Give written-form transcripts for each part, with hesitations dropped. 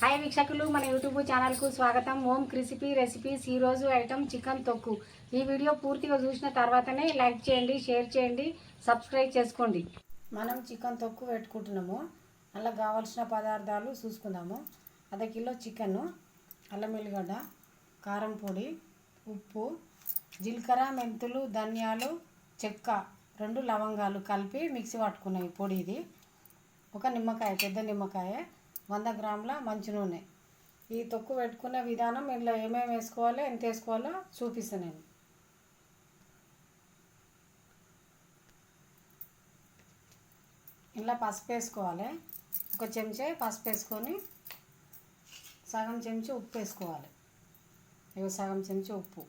Hi వీక్షకులు, మన YouTube ఛానల్కు స్వాగతం. ఓం క్రిసిపీ రెసిపీస్. ఈరోజు ఐటమ్ చికెన్ తొక్కు. ఈ వీడియో పూర్తిగా చూసిన తర్వాతనే లైక్ చేయండి, షేర్ చేయండి, సబ్స్క్రైబ్ చేసుకోండి. మనం చికెన్ తొక్కు పెట్టుకుంటున్నాము. అలా కావాల్సిన పదార్థాలు చూసుకుందాము. అర్ధ కిలో చికెను, అల్లం ఎల్లిగడ్డ, కారం పొడి, ఉప్పు, జీలకర్ర, మెంతులు, ధనియాలు, చెక్క, 2 లవంగాలు కలిపి మిక్సీ పట్టుకున్నాయి పొడి. ఇది ఒక నిమ్మకాయ, పెద్ద నిమ్మకాయ, 100 గ్రాముల మంచి నూనె. ఈ తొక్కు పెట్టుకునే విధానం ఇంట్లో ఏమేమి వేసుకోవాలో, ఎంత వేసుకోవాలో చూపిస్తాను నేను. ఇలా పసుపు వేసుకోవాలి. ఒక చెంచా పసుపు వేసుకొని సగం చెంచా ఉప్పు వేసుకోవాలి. సగం చెంచా ఉప్పు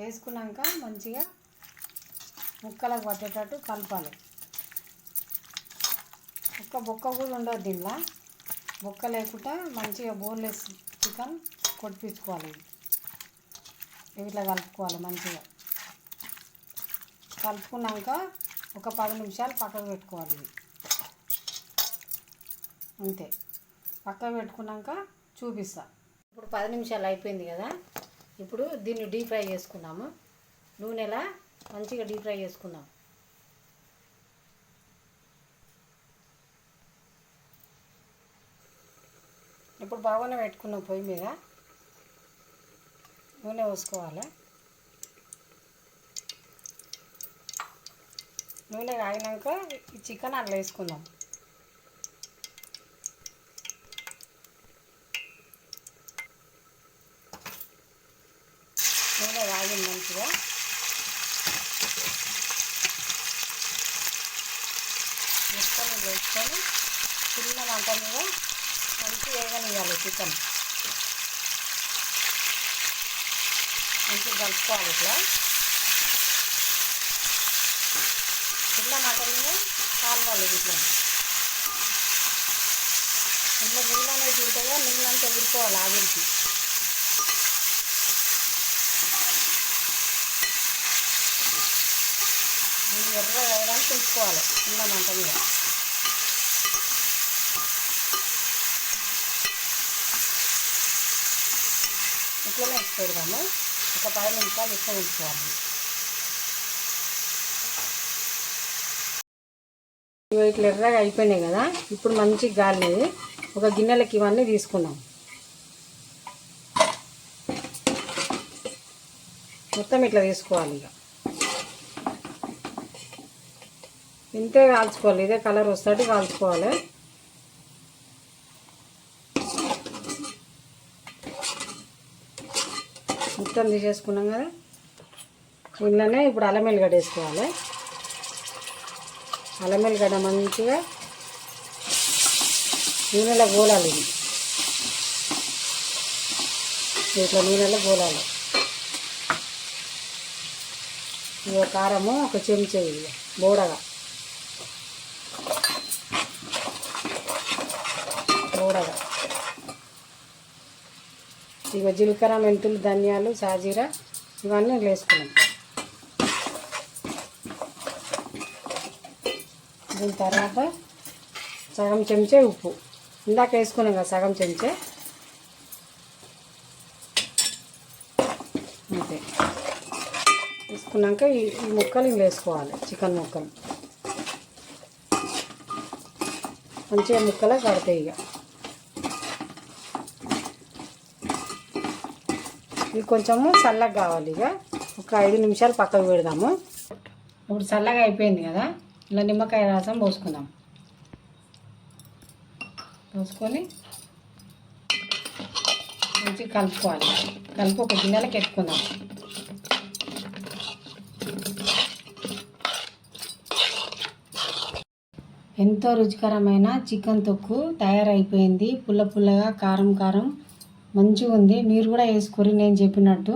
వేసుకున్నాక మంచిగా ముక్కలకు పట్టేటట్టు కలపాలి. ఒక్క బొక్క కూడా ఉండదు దీనిలో. బొక్క లేకుండా మంచిగా బోన్లెస్ చికెన్ కొట్టించుకోవాలి. ఇట్లా కలుపుకోవాలి. మంచిగా కలుపుకున్నాక ఒక 10 నిమిషాలు పక్కకు పెట్టుకోవాలి. అంతే. పక్కకు పెట్టుకున్నాక చూపిస్తా. ఇప్పుడు 10 నిమిషాలు అయిపోయింది కదా. ఇప్పుడు దీన్ని డీప్ ఫ్రై చేసుకున్నాము. నూనెలా మంచిగా డీప్ ఫ్రై చేసుకున్నాం. ఇప్పుడు బాగానే పెట్టుకున్నాం. పొయ్యి మీద నూనె పోసుకోవాలి. నూనె కాగినాక ఈ చికెన్ అందులో వేసుకుందాం. నూనె కాగింది మంచిగా. వేసుకొని చిన్న మంట మీద మంచి వేగనియాలి. చికెన్ మంచిగా కలుపుకోవాలి. ఇట్లా చిన్న మంట మీద కాలువాలి. ఇట్లా ఇంట్లో నీళ్ళు అనేది ఉంటుందో నీళ్ళంతా ఎగురుకోవాలి ఆవిరికి. నీళ్ళు ఎర్రగా వేయడానికి చూసుకోవాలి చిన్న మంట మీద. ఇట్లనే వేసి పెడదాము. ఒక 10 నిమిషాలు ఇట్లా ఉంచుకోవాలి. ఇట్లా ఎర్రగా అయిపోయినాయి కదా. ఇప్పుడు మంచి గాలి ఒక గిన్నెలకి ఇవన్నీ తీసుకున్నాం. మొత్తం ఇట్లా తీసుకోవాలి. ఇక ఇంతే కాల్చుకోవాలి. ఇదే కలర్ వస్తాడు కాల్చుకోవాలి. మొత్తం తీసేసుకున్నాం కదా. ఇంట్లోనే ఇప్పుడు అల్లం ఎల్లిగడ్డ వేసుకోవాలి. అల్లం ఎల్లిగడ్డ మంచిగా నూనెలో గోలాలి. ఇది ఇట్లా నూనెలో గోలాలి. ఇక కారము ఒక చెంచా బోడగా ఇక జీలకర్ర, మెంతులు, ధనియాలు, సాజీరా ఇవన్నీ వేసుకున్నాం. దీని తర్వాత సగం చెంచా ఉప్పు ఇందాక వేసుకున్నాం కదా, సగం చెంచా. అంతే వేసుకున్నాక ఈ ముక్కలు ఇందులో వేసుకోవాలి. చికెన్ ముక్కలు మంచిగా ముక్కలు కడతాయి. ఇక ఇది కొంచెము చల్లగా కావాలి. ఇక ఒక 5 నిమిషాలు పక్కకు పెడదాము. ఇప్పుడు చల్లగా అయిపోయింది కదా. ఇలా నిమ్మకాయ రసం పోసుకుందాం. పోసుకొని మంచిగా కలుపుకోవాలి. కలిపి ఒక గిన్నెలకు ఎత్తుకుందాం. ఎంతో రుచికరమైన చికెన్ తొక్కు తయారైపోయింది. పుల్ల పుల్లగా, కారం కారం మంచిగా ఉంది. మీరు కూడా వేసుకోరి నేను చెప్పినట్టు.